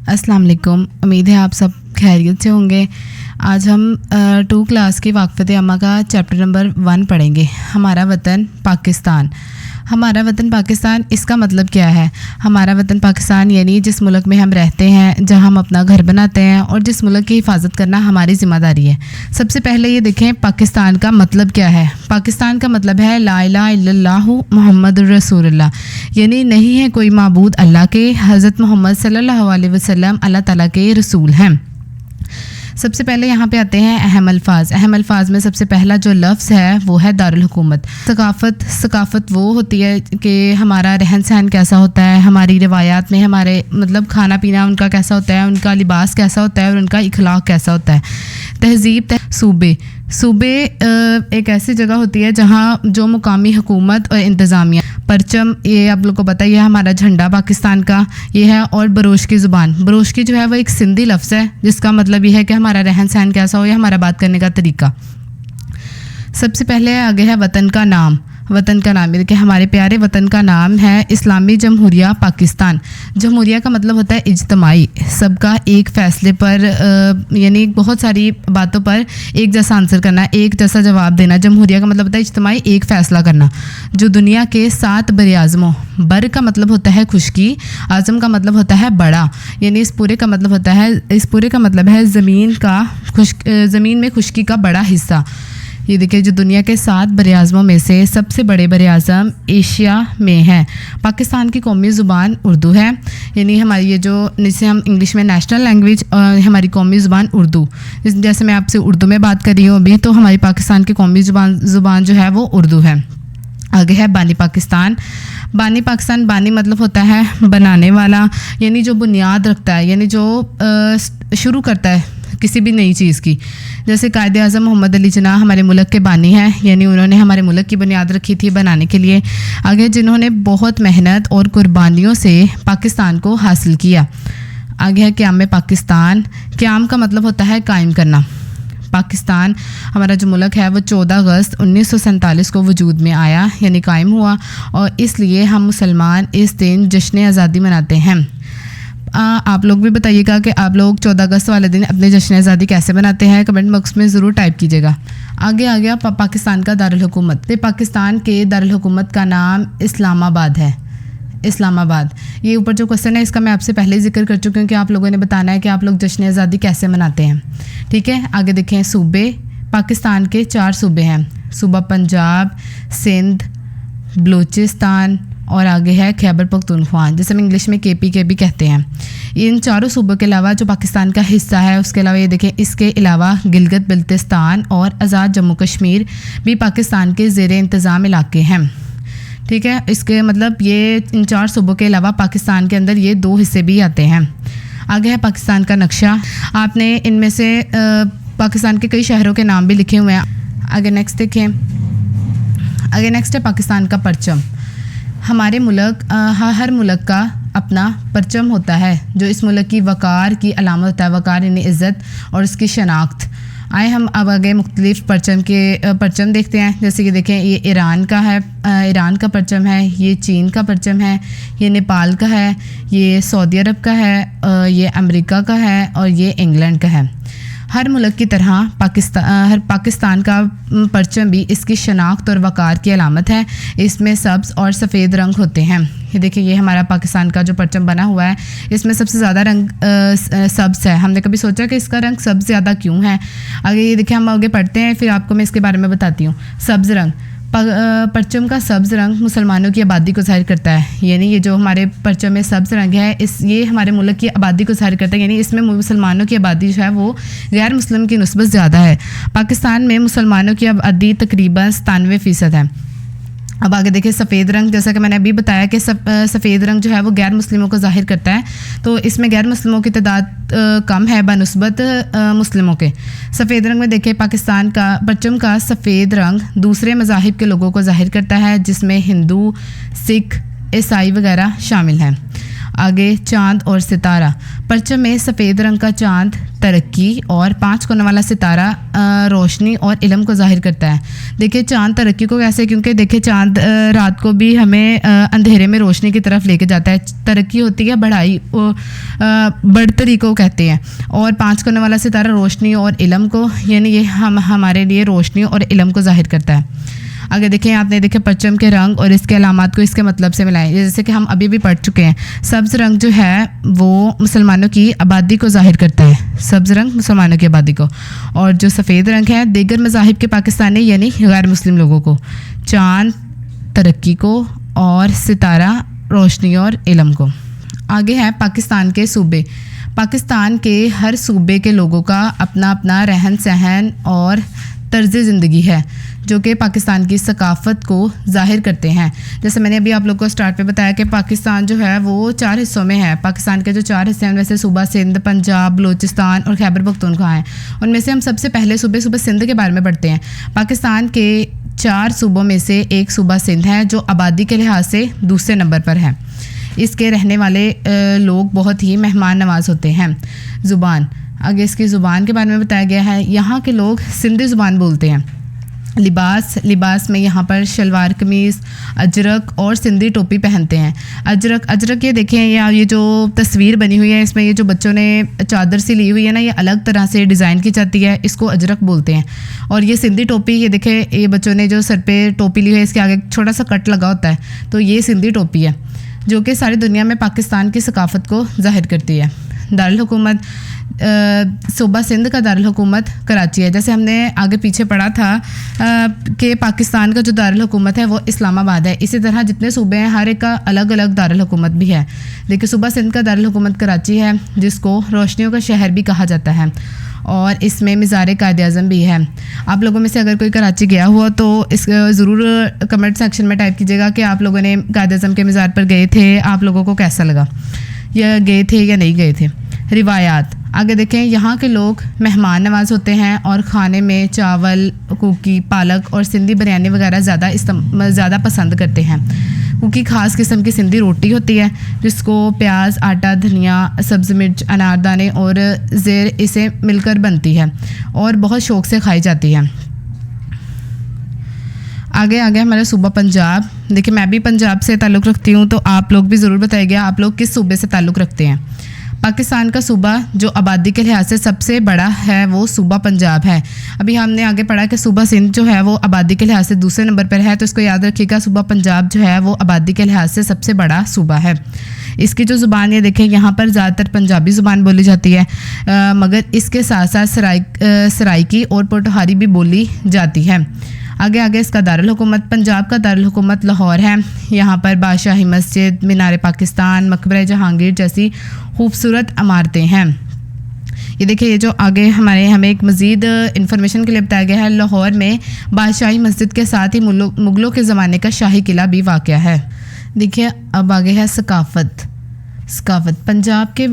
अस्सलाम वालेकुम। उम्मीद है आप सब खैरियत से होंगे। आज हम 2 क्लास की वाक़फ़त अम्मा का चैप्टर नंबर 1 पढ़ेंगे। हमारा वतन पाकिस्तान। हमारा वतन पाकिस्तान, इसका मतलब क्या है? हमारा वतन पाकिस्तान यानी जिस मुल्क में हम रहते हैं, जहां हम अपना घर बनाते हैं और जिस मुल्क की हिफाजत करना हमारी ज़िम्मेदारी है। सबसे पहले ये देखें पाकिस्तान का मतलब क्या है। पाकिस्तान का मतलब है ला इलाहा इल्लल्लाहु मुहम्मदुर रसूलुल्लाह, यानी नहीं है कोई माबूद अल्लाह के, हज़रत मोहम्मद सल्लल्लाहु अलैहि वसल्लम अल्लाह ताला के रसूल हैं। सबसे पहले यहाँ पे आते हैं अहम अल्फाज। अहम अल्फाज में सबसे पहला जो लफ्ज़ है वो है दारुल हुकूमत। सकाफ़त वो होती है कि हमारा रहन सहन कैसा होता है, हमारी रिवायात में हमारे मतलब खाना पीना उनका कैसा होता है, उनका लिबास कैसा होता है और उनका इखलाक कैसा होता है। तहज़ीब, सूबे एक ऐसी जगह होती है जहाँ जो मुकामी हुकूमत और इंतज़ामिया, परचम ये आप लोग को पता ही है, हमारा झंडा पाकिस्तान का ये है। और बरोश की ज़ुबान, बरोश की जो है वो एक सिंधी लफ्ज़ है जिसका मतलब ये है कि हमारा रहन सहन कैसा हो या हमारा बात करने का तरीका। सबसे पहले आगे है वतन का नाम। वतन का नाम, देखिए हमारे प्यारे वतन का नाम है इस्लामी जमहूरिया पाकिस्तान। जमहूरिया का मतलब होता है इज्तमाई, सबका एक फ़ैसले पर यानी बहुत सारी बातों पर एक जैसा आंसर करना, एक जैसा जवाब देना। जमहूरिया का मतलब होता है इज्तमाई, एक फ़ैसला करना। जो दुनिया के 7 बरआज़मों, बर का मतलब होता है खुशकी, आज़म का मतलब होता है बड़ा, यानी इस पूरे का मतलब है ज़मीन में खुशकी का बड़ा हिस्सा। ये देखिए जो दुनिया के 7 बरआज़मों में से सबसे बड़े बरआज़म एशिया में है। पाकिस्तान की कौमी ज़ुबान उर्दू है, यानी हमारी ये जो जिसे हम इंग्लिश में नेशनल लैंग्वेज, हमारी कौमी ज़ुबान उर्दू। जैसे मैं आपसे उर्दू में बात कर रही हूँ अभी, तो हमारी पाकिस्तान की कौमी ज़ुबान जो है वो उर्दू है। आगे है बानी पाकिस्तान। बानी मतलब होता है बनाने वाला, यानी जो बुनियाद रखता है, यानी जो शुरू करता है किसी भी नई चीज़ की। जैसे कायदे आज़म मोहम्मद अली जिन्ना हमारे मुल्क के बानी हैं, यानी उन्होंने हमारे मुल्क की बुनियाद रखी थी बनाने के लिए। आगे जिन्होंने बहुत मेहनत और कुर्बानियों से पाकिस्तान को हासिल किया। आगे है क़याम पाकिस्तान। क़याम का मतलब होता है कायम करना। पाकिस्तान हमारा जो मुल्क है वो 14 अगस्त 1947 को वजूद में आया, यानी कायम हुआ, और इसलिए हम मुसलमान इस दिन जश्न आज़ादी मनाते हैं। आप लोग भी बताइएगा कि आप लोग 14 अगस्त वाले दिन अपने जश्न आज़ादी कैसे बनाते हैं, कमेंट बॉक्स में ज़रूर टाइप कीजिएगा। आगे आ गया पाकिस्तान का दारुल हुकूमत। तो पाकिस्तान के दारुल हुकूमत का नाम इस्लामाबाद है। इस्लामाबाद, ये ऊपर जो क्वेश्चन है इसका मैं आपसे पहले ही जिक्र कर चुकी हूँ कि आप लोगों ने बताना है कि आप लोग जश्न आज़ादी कैसे मनाते हैं। ठीक है, आगे देखें सूबे। पाकिस्तान के 4 सूबे हैं, सूबा पंजाब, सिंध, बलूचिस्तान और आगे है खैबर पख्तूनख्वा, जिसे हम इंग्लिश में KPK भी कहते हैं। इन चारों सूबों के अलावा जो पाकिस्तान का हिस्सा है उसके अलावा ये देखें, इसके अलावा गिलगित बल्तिस्तान और आज़ाद जम्मू कश्मीर भी पाकिस्तान के ज़ेर इंतज़ाम इलाके हैं। ठीक है, इसके मतलब ये इन 4 सूबों के अलावा पाकिस्तान के अंदर ये 2 हिस्से भी आते हैं। आगे है पाकिस्तान का नक्शा। आपने इनमें से पाकिस्तान के कई शहरों के नाम भी लिखे हुए हैं। आगे नेक्स्ट देखें। आगे नेक्स्ट है पाकिस्तान का परचम। हमारे मुल्क हर मुल्क का अपना परचम होता है जो इस मुल्क की वक़ार की अलामत होता है। वक़ार यानी इज़्ज़त और उसकी शनाख्त। आए हम अब आगे मुख्तलिफ़ परचम देखते हैं। जैसे कि देखें, ये ईरान का है, ईरान का परचम है, ये चीन का परचम है, ये नेपाल का है, ये सऊदी अरब का है, ये अमेरिका का है और ये इंग्लैंड का है। हर मुल्क की तरह पाकिस्तान का परचम भी इसकी शनाख्त और वक़ार की अलामत है। इसमें सब्ज़ और सफ़ेद रंग होते हैं। ये देखिए, ये हमारा पाकिस्तान का जो परचम बना हुआ है, इसमें सबसे ज़्यादा रंग सब्ज़ है। हमने कभी सोचा कि इसका रंग सब्ज़ ज़्यादा क्यों है? आगे ये देखिए, हम आगे पढ़ते हैं, फिर आपको मैं इसके बारे में बताती हूँ। सब्ज़ रंग, परचम का सब्ज़ रंग मुसलमानों की आबादी को ज़ाहिर करता है। यानी ये जो हमारे परचम में सब्ज़ रंग है, ये हमारे मुल्क की आबादी को ज़ाहिर करता है, यानी इसमें मुसलमानों की आबादी जो है वो गैर मुस्लिम की निस्बत ज़्यादा है। पाकिस्तान में मुसलमानों की आबादी तकरीबन 97% है। अब आगे देखिए सफ़ेद रंग, जैसा कि मैंने अभी बताया कि सफ़ेद रंग जो है वो गैर मुस्लिमों को ज़ाहिर करता है, तो इसमें गैर मुस्लिमों की तादाद कम है बनिस्बत मुस्लिमों के। सफ़ेद रंग में देखिए, पाकिस्तान का परचम का सफ़ेद रंग दूसरे मज़ाहिब के लोगों को ज़ाहिर करता है, जिसमें हिंदू, सिख, ईसाई वगैरह शामिल हैं। आगे चांद और सितारा, परचम में सफ़ेद रंग का चांद तरक्की और 5 कोनों वाला सितारा रोशनी और इल्म को जाहिर करता है। देखिए चांद तरक्की को कैसे, क्योंकि देखिए चांद रात को भी हमें अंधेरे में रोशनी की तरफ लेके जाता है। तरक्की होती है बढ़ाई, बढ़तरी को कहते हैं। और 5 कोनों वाला सितारा रोशनी और इल्म को, यानी ये हमारे लिए रोशनी और इल्म को जाहिर करता है। आगे देखें, आपने देखे परचम के रंग और इसके अलामात को इसके मतलब से मिलाएं। जैसे कि हम अभी भी पढ़ चुके हैं, सब्ज़ रंग जो है वो मुसलमानों की आबादी को जाहिर करता है, सब्ज़ रंग मुसलमानों की आबादी को, और जो सफ़ेद रंग है दीगर मज़ाहिब के पाकिस्तानी यानी गैर मुस्लिम लोगों को, चांद तरक्की को और सितारा रोशनी और इल्म को। आगे है पाकिस्तान के सूबे। पाकिस्तान के हर सूबे के लोगों का अपना अपना रहन सहन और तर्ज ज़िंदगी है जो कि पाकिस्तान की सकाफ़त को ज़ाहिर करते हैं। जैसे मैंने अभी आप लोग को स्टार्ट पे बताया कि पाकिस्तान जो है वो 4 हिस्सों में है। पाकिस्तान के जो 4 हिस्से हैं वैसे सूबा सिंध, पंजाब, बलूचिस्तान और खैबर पख्तूनख्वा हैं। उनमें से हम सबसे पहले सूबा सिंध के बारे में पढ़ते हैं। पाकिस्तान के 4 सूबों में से एक सूबा सिंध है जो आबादी के लिहाज से दूसरे नंबर पर है। इसके रहने वाले लोग बहुत ही मेहमान नवाज होते हैं। ज़ुबान, आगे इसकी ज़ुबान के बारे में बताया गया है। यहाँ के लोग सिंधी ज़ुबान बोलते हैं। लिबास में यहाँ पर शलवार कमीज़, अजरक और सिंधी टोपी पहनते हैं। अजरक ये देखें, ये जो तस्वीर बनी हुई है इसमें ये जो बच्चों ने चादर सी ली हुई है ना, ये अलग तरह से डिज़ाइन की जाती है, इसको अजरक बोलते हैं। और ये सिंधी टोपी, ये देखें, ये बच्चों ने जो सर पे टोपी ली हुई है इसके आगे छोटा सा कट लगा होता है, तो ये सिंधी टोपी है जो कि सारी दुनिया में पाकिस्तान की सकाफ़त को जाहिर करती है। दारुल हुकूमत, सूबा सिंध का दारुल हुकूमत कराची है। जैसे हमने आगे पीछे पढ़ा था कि पाकिस्तान का जो दारुल हुकूमत है वो इस्लामाबाद है। इसी तरह जितने सूबे हैं हर एक का अलग अलग दारुल हुकूमत भी है। देखिए सूबा सिंध का दारुल हुकूमत कराची है जिसको रोशनियों का शहर भी कहा जाता है, और इसमें मज़ार कायद आज़म भी है। आप लोगों में से अगर कोई कराची गया हुआ तो इस ज़रूर कमेंट सेक्शन में टाइप कीजिएगा कि आप लोगों ने कायद आज़म के मज़ार पर गए थे, आप लोगों को कैसा लगा, या गए थे या नहीं गए थे। रिवायात, आगे देखें, यहाँ के लोग मेहमान नवाज होते हैं और खाने में चावल, कुकी, पालक और सिंधी बिरयानी वगैरह ज़्यादा पसंद करते हैं। कुकी ख़ास किस्म की सिंधी रोटी होती है जिसको प्याज, आटा, धनिया, सब्ज़ मिर्च, अनारदाने और ज़ेर इसे मिलकर बनती है और बहुत शौक़ से खाई जाती है। आगे हमारा सूबा पंजाब। देखिए मैं भी पंजाब से ताल्लुक़ रखती हूँ, तो आप लोग भी ज़रूर बताइएगा आप लोग किस सूबे से ताल्लुक़ रखते हैं। पाकिस्तान का सूबा जो आबादी के लिहाज से सबसे बड़ा है वो सूबा पंजाब है। अभी हमने आगे पढ़ा कि सूबा सिंध जो है वो आबादी के लिहाज से दूसरे नंबर पर है, तो इसको याद रखिएगा। सूबा पंजाब जो है वो आबादी के लिहाज से सबसे बड़ा सूबा है। इसकी जो ज़ुबान ये देखें, यहाँ पर ज़्यादातर पंजाबी ज़ुबान बोली जाती है, मगर इसके साथ साथ सराइकी और पोठोहारी भी बोली जाती है। आगे इसका दारुल हुकूमत, पंजाब का दारुल हुकूमत लाहौर है। यहाँ पर बादशाही मस्जिद, मीनार पाकिस्तान, मकबरा जहांगीर जैसी खूबसूरत इमारतें हैं। ये देखिए, ये जो आगे हमें एक मज़ीद इन्फॉर्मेशन के लिए बताया गया है, लाहौर में बादशाही मस्जिद के साथ ही मुग़लों के ज़माने का शाही किला भी वाक़या है। देखिए अब आगे है सकाफ़त। पंजाब के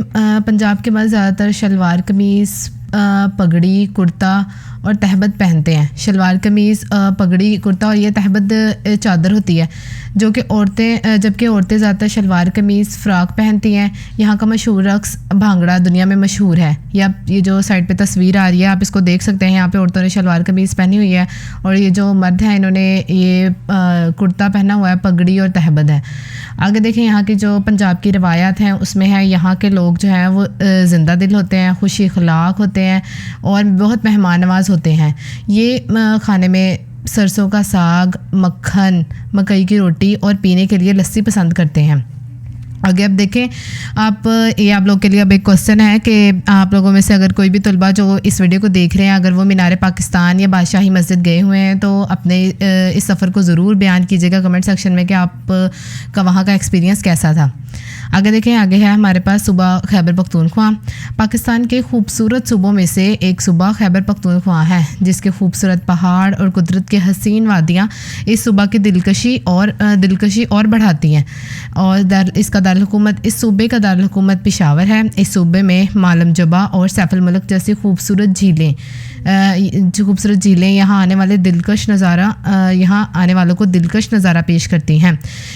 मर्द ज़्यादातर शलवार कमीज़, पगड़ी, कुर्ता और तहबत पहनते हैं। शलवार कमीज़, पगड़ी, कुर्ता और ये तहबत चादर होती है जो कि जबकि औरतें ज़्यादातर शलवार कमीज़, फ़्राक पहनती हैं। यहाँ का मशहूर रक़्स भांगड़ा दुनिया में मशहूर है। ये जो साइड पे तस्वीर आ रही है आप इसको देख सकते हैं। यहाँ पे औरतों ने शलवार कमीज़ पहनी हुई है और ये जो मर्द हैं इन्होंने ये कुर्ता पहना हुआ है, पगड़ी और तहबत है। आगे देखें, यहाँ की जो पंजाब की रवायात हैं उसमें है यहाँ के लोग जो हैं वो ज़िंदा दिल होते हैं, खुशी अखलाक होते हैं और बहुत मेहमान नवाज होते हैं। ये खाने में सरसों का साग, मक्खन, मकई की रोटी और पीने के लिए लस्सी पसंद करते हैं। आगे अब देखें, आप लोग के लिए अब एक क्वेश्चन है कि आप लोगों में से अगर कोई भी तलबा जो इस वीडियो को देख रहे हैं अगर वो मीनार पाकिस्तान या बादशाही मस्जिद गए हुए हैं तो अपने इस सफ़र को ज़रूर बयान कीजिएगा कमेंट सेक्शन में कि आपका वहाँ का एक्सपीरियंस कैसा था। आगे देखें, आगे है हमारे पास सूबा खैबर पख्तूनख्वा। पाकिस्तान के खूबसूरत सूबों में से एक सूबा खैबर पख्तूनख्वा है जिसके खूबसूरत पहाड़ और कुदरत के हसीन वादियाँ इस सूबा की दिलकशी और बढ़ाती हैं। और इस सूबे का दारुल हुकूमत पेशावर है। इस सूबे में मालम जबा और सैफुल मुल्क जैसी खूबसूरत झीलें यहाँ आने वालों को दिलकश नज़ारा पेश करती हैं।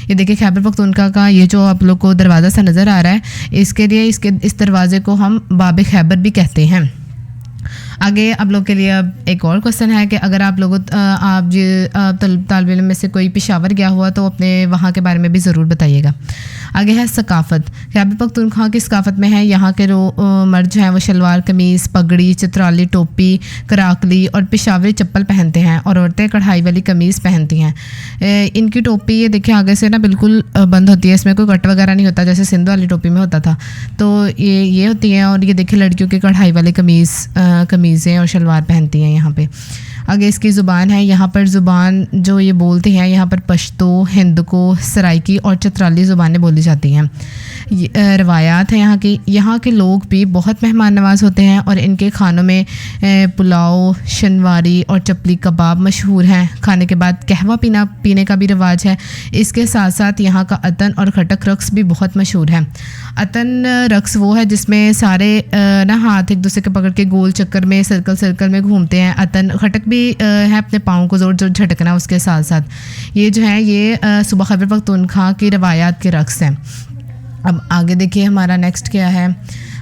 ये देखिए खैबर पख्तूनख्वा का ये जो आप लोग को दरवाज़ा दरवाज़ा सा नज़र आ रहा है, इसके लिए इस दरवाज़े को हम बाब खैबर भी कहते हैं। आगे आप लोग के लिए अब एक और क्वेश्चन है कि अगर आप लोगों तालिब इल्म में से कोई पेशावर गया हुआ तो अपने वहाँ के बारे में भी ज़रूर बताइएगा। आगे है सकाफ़त। खैबर पख्तूनख्वा की सकाफ़त में है यहाँ के मर्द जो हैं वो शलवार कमीज़, पगड़ी, चित्राली टोपी, कराकली और पेशावरी चप्पल पहनते हैं और औरतें कढ़ाई वाली कमीज़ पहनती हैं। इनकी टोपी ये देखिए आगे से ना बिल्कुल बंद होती है, इसमें कोई कट वगैरह नहीं होता जैसे सिंध वाली टोपी में होता था, तो ये होती हैं। और ये देखिए लड़कियों की कढ़ाई वाली कमीज़ें और शलवार पहनती हैं यहाँ पे। आगे इसकी ज़ुबान है, यहाँ पर ज़ुबान जो ये बोलते हैं यहाँ पर पश्तो, हिंदको, सराइकी और चतराली ज़ुबानें बोली जाती हैं। रवायात है यहाँ के लोग भी बहुत मेहमान नवाज होते हैं और इनके खानों में पुलाव, शनवारी और चपली कबाब मशहूर हैं। खाने के बाद कहवा पीने का भी रिवाज है। इसके साथ साथ यहाँ का अतन और खटक रक्स भी बहुत मशहूर है। अतन रक्स वो है जिसमें सारे ना हाथ एक दूसरे के पकड़ के गोल चक्कर में सर्कल में घूमते हैं। अतन खटक भी है अपने पाँव को ज़ोर ज़ोर झटकना। उसके साथ साथ ये जो है ये सूबा खैबर पख्तूनख्वा की रवायात के रक्स हैं। अब आगे देखिए हमारा नेक्स्ट क्या है।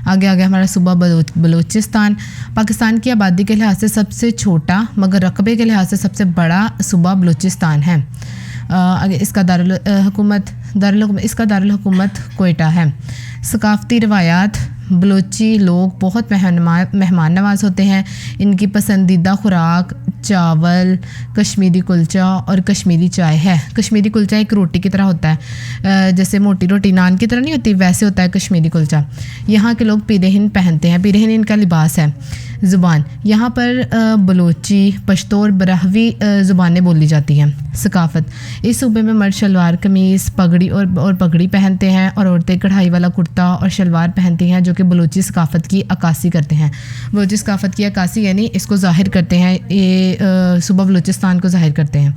आगे हमारा सूबा बलूचिस्तान पाकिस्तान की आबादी के लिहाज से सबसे छोटा मगर रकबे के लिहाज से सबसे बड़ा सूबा बलूचिस्तान है। आगे इसका दारुल हुकूमत कोयटा है। सकाफ़ती रवायात, बलोची लोग बहुत मेहमान नवाज होते हैं। इनकी पसंदीदा खुराक चावल, कश्मीरी कुलचा और कश्मीरी चाय है। कश्मीरी कुलचा एक रोटी की तरह होता है, जैसे मोटी रोटी नान की तरह नहीं होती, वैसे होता है कश्मीरी कुलचा। यहाँ के लोग पीरहिन पहनते हैं, पीरहिन इनका लिबास है। ज़ुबान यहाँ पर बलोची, पश्तो और बरहवी ज़ुबानें बोली जाती हैं। सकाफ़त, इस सूबे में मर्द शलवार कमीज़, पगड़ी और पगड़ी पहनते हैं और औरतें कढ़ाई वाला कुर्ता और शलवार पहनती हैं, जो कि बलूची सकाफ़त की अक्कासी करते हैं। बलूची सकाफ़त की अक्कासी यानी इसको ज़ाहिर करते हैं, ये सूबा बलूचिस्तान को ज़ाहिर करते हैं।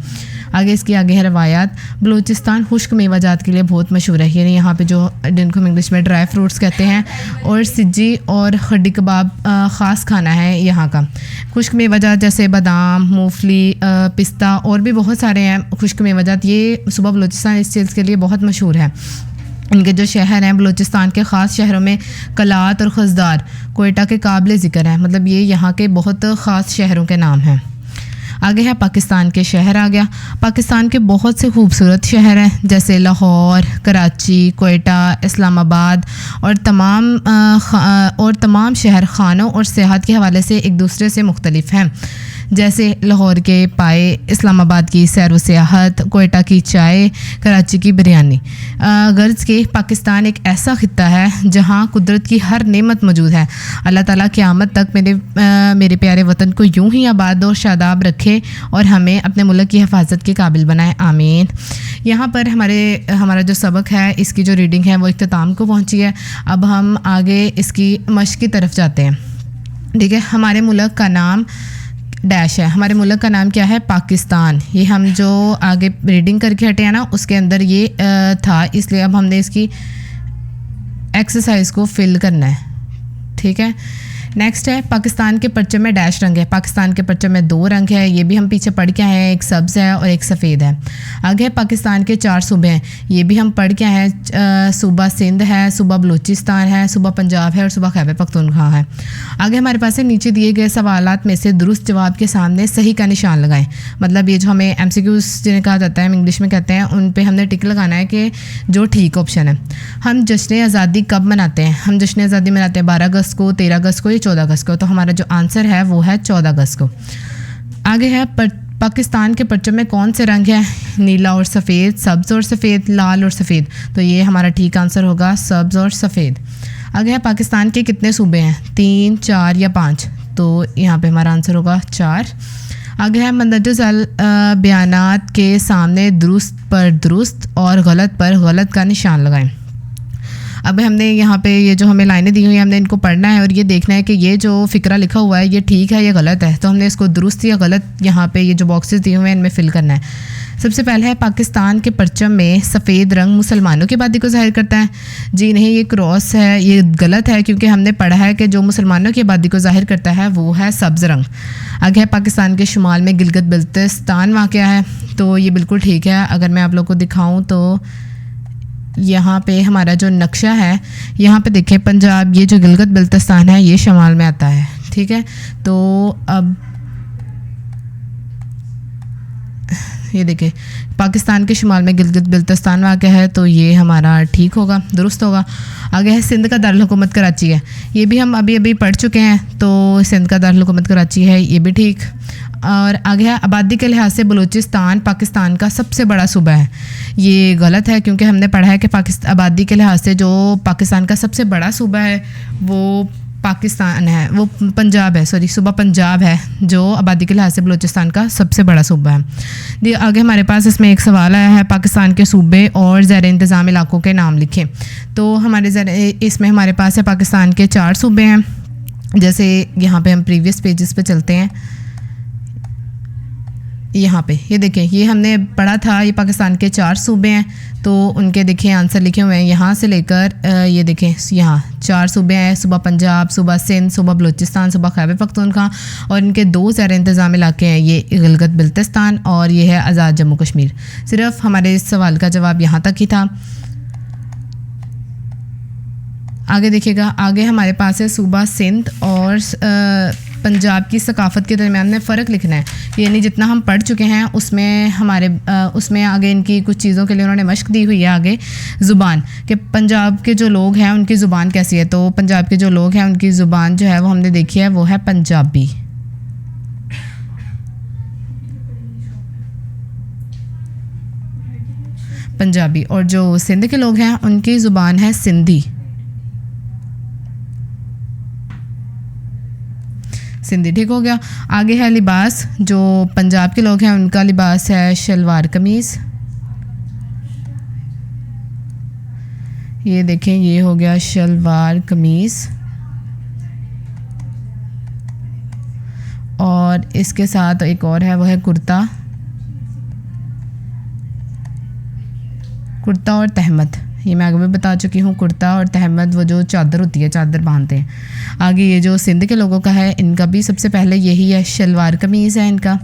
आगे है रवायात। बलूचिस्तान खुश्क मेवा जात के लिए बहुत मशहूर है, यानी यहाँ पे जो जिनको हम इंग्लिश में ड्राई फ्रूट्स कहते हैं, और सिज्जी और खड्डी कबाब ख़ास खाना है यहाँ का। खुश्क मेवा जात जैसे बादाम, मूंगफली, पिस्ता और भी बहुत सारे हैं खुश्क मेवा जात। ये सूबा बलूचिस्तान इस चीज़ के लिए बहुत मशहूर है। इनके जो शहर हैं बलूचिस्तान के ख़ास शहरों में कलात और खजदार कोयटा के काबिल ज़िक्र हैं, मतलब ये यहाँ के बहुत ख़ास शहरों के नाम हैं। आगे है पाकिस्तान के शहर आ गया। पाकिस्तान के बहुत से खूबसूरत शहर हैं जैसे लाहौर, कराची, कोयटा, इस्लामाबाद और तमाम शहर खानों और सेहत के हवाले से एक दूसरे से मुख्तलिफ हैं। जैसे लाहौर के पाए, इस्लामाबाद की सैर व सियाहत, कोयटा की चाय, कराची की बिरयानी। गर्ज के पाकिस्तान एक ऐसा ख़ित्ता है जहाँ कुदरत की हर नेमत मौजूद है। अल्लाह ताला क़यामत तक मेरे प्यारे वतन को यूं ही आबाद और शादाब रखे और हमें अपने मुल्क की हिफाजत के काबिल बनाए, आमीन। यहाँ पर हमारा जो सबक है इसकी जो रीडिंग है वो इख्तिताम को पहुँची है। अब हम आगे इसकी मश्क की तरफ जाते हैं। ठीक है, हमारे मुल्क का नाम डैश है। हमारे मुल्क का नाम क्या है? पाकिस्तान। ये हम जो आगे रीडिंग करके हटे हैं ना उसके अंदर ये था, इसलिए अब हमने इसकी एक्सरसाइज को फिल करना है। ठीक है, नेक्स्ट है पाकिस्तान के परचम में डैश रंग है। पाकिस्तान के परचम में 2 रंग है, ये भी हम पीछे पढ़ के आए हैं, एक सब्ज़ है और एक सफ़ेद है। आगे पाकिस्तान के 4 सूबे हैं, ये भी हम पढ़ के आए हैं। सूबा सिंध है, सूबा बलूचिस्तान है, सूबा पंजाब है और सूबा खैबर पख्तूनख्वा है। आगे हमारे पास है नीचे दिए गए सवालात में से दुरुस्त जवाब के सामने सही का निशान लगाएं। मतलब ये जो हमें MCQs जिन्हें कहा जाता है, हम इंग्लिश में कहते हैं, उन पर हमने टिक लगाना है कि जो ठीक ऑप्शन है। हम जश्न आज़ादी कब मनाते हैं? हम जश्न आज़ादी मनाते हैं 12 अगस्त को, 13 अगस्त को, 14 अगस्त को। तो हमारा जो आंसर है वो है 14 अगस्त को। आगे है पाकिस्तान के परचम में कौन से रंग है? नीला और सफ़ेद, सब्ज़ और सफ़ेद, लाल और सफ़ेद। तो ये हमारा ठीक आंसर होगा सब्ज़ और सफ़ेद। आगे है पाकिस्तान के कितने सूबे हैं? 3, 4 या 5। तो यहाँ पे हमारा आंसर होगा 4। आगे है मंदरजुल बयानात के सामने दुरुस्त पर दुरुस्त और गलत पर गलत का निशान लगाएं। अब हमने यहाँ पे ये जो हमें लाइनें दी हुई हैं हमने इनको पढ़ना है और ये देखना है कि ये जो फ़िक्रा लिखा हुआ है ये ठीक है या गलत है। तो हमने इसको दुरुस्त या गलत यहाँ पे ये जो बॉक्सेस दिए हुए हैं इनमें फ़िल करना है। सबसे पहले है पाकिस्तान के परचम में सफ़ेद रंग मुसलमानों की आबादी को ज़ाहिर करता है। जी नहीं, ये क्रॉस है, ये गलत है क्योंकि हमने पढ़ा है कि जो मुसलमानों की आबादी को ज़ाहिर करता है वो है सब्ज़ रंग। आगे है पाकिस्तान के शुमाल में गिलगित बल्तिस्तान वाक़या है, तो ये बिल्कुल ठीक है। अगर मैं आप लोग को दिखाऊँ तो यहाँ पे हमारा जो नक्शा है, यहाँ पे देखिए पंजाब, ये जो गिलगित बल्तिस्तान है ये शमाल में आता है, ठीक है। तो अब ये देखिए पाकिस्तान के शुमाल में गिलगित बल्तिस्तान वाक़ है, तो ये हमारा ठीक होगा, दुरुस्त होगा। आगे है सिंध का दारुल हुकूमत कराची है, ये भी हम अभी अभी पढ़ चुके हैं, तो सिंध का दारुल हुकूमत कराची है, ये भी ठीक। और आगे है आबादी के लिहाज से बलूचिस्तान पाकिस्तान का सबसे बड़ा सूबा है, ये गलत है क्योंकि हमने पढ़ा है कि आबादी के लिहाज से जो पाकिस्तान का सबसे बड़ा सूबा है वो पाकिस्तान है, वो पंजाब है, सॉरी सूबा पंजाब है, जो आबादी के लिहाज से बलूचिस्तान का सबसे बड़ा सूबा है। आगे हमारे पास इसमें एक सवाल आया है, पाकिस्तान के सूबे और ज़ैर इंतज़ाम इलाकों के नाम लिखें। तो इसमें हमारे पास है पाकिस्तान के 4 सूबे हैं, जैसे यहाँ पे हम प्रीवियस पेजेस पे चलते हैं, यहाँ पे ये देखें, ये हमने पढ़ा था, ये पाकिस्तान के 4 सूबे हैं, तो उनके देखिए आंसर लिखे हुए हैं यहाँ से लेकर ये देखें, यहाँ 4 सूबे हैं, सूबा पंजाब, सूबा सिंध, सूबा बलूचिस्तान, सूबा खैबर पख्तूनख्वा, और इनके 2 ज़ैर इंतज़ाम इलाके हैं, ये गिलगित बल्तिस्तान और ये है आज़ाद जम्मू कश्मीर। सिर्फ हमारे इस सवाल का जवाब यहाँ तक ही था। आगे देखिएगा, आगे हमारे पास है सूबा सिंध और पंजाब की सकाफ़त के दरमियान में फ़र्क लिखना है, यानी जितना हम पढ़ चुके हैं उसमें आगे इनकी कुछ चीज़ों के लिए उन्होंने मश्क दी हुई है। आगे ज़ुबान कि पंजाब के जो लोग हैं उनकी ज़ुबान कैसी है, तो पंजाब के जो लोग हैं उनकी ज़ुबान जो है वो हमने देखी है, वो है पंजाबी। पंजाबी। और जो सिंध के लोग हैं उनकी ज़ुबान है सिंधी, सिंधी, ठीक हो गया। आगे है लिबास, जो पंजाब के लोग हैं उनका लिबास है शलवार कमीज़, ये देखें ये हो गया शलवार कमीज़। और इसके साथ एक और है, वो है कुर्ता, कुर्ता और तहमद, ये मैं आगे भी बता चुकी हूँ। कुर्ता और तहमद वो जो चादर होती है, चादर बांधते हैं। आगे ये जो सिंध के लोगों का है, इनका भी सबसे पहले यही है, शलवार कमीज़ है इनका।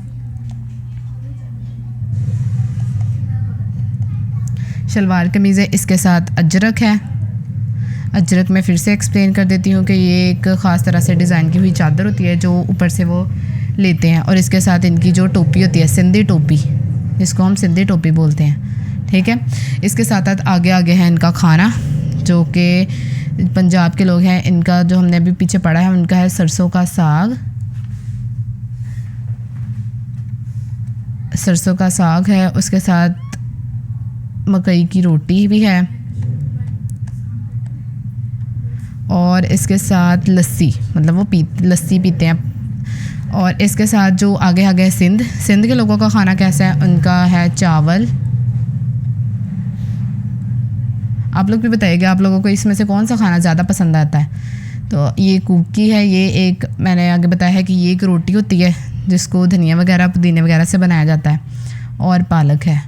शलवार कमीज़ है, इसके साथ अजरक है। अजरक मैं फिर से एक्सप्लेन कर देती हूँ कि ये एक ख़ास तरह से डिज़ाइन की हुई चादर होती है जो ऊपर से वो लेते हैं, और इसके साथ इनकी जो टोपी होती है, सिंधी टोपी, जिसको हम सिंधी टोपी बोलते हैं, ठीक है। इसके साथ आगे है इनका खाना, जो कि पंजाब के लोग हैं, इनका जो हमने अभी पीछे पढ़ा है उनका है सरसों का साग, सरसों का साग है, उसके साथ मकई की रोटी भी है, और इसके साथ लस्सी, मतलब वो लस्सी पीते हैं। और इसके साथ जो आगे सिंध के लोगों का खाना कैसा है, उनका है चावल। आप लोग भी बताइएगा आप लोगों को इसमें से कौन सा खाना ज़्यादा पसंद आता है। तो ये कुकी है, ये एक मैंने आगे बताया है कि ये एक रोटी होती है जिसको धनिया वगैरह पुदीने वगैरह से बनाया जाता है, और पालक है।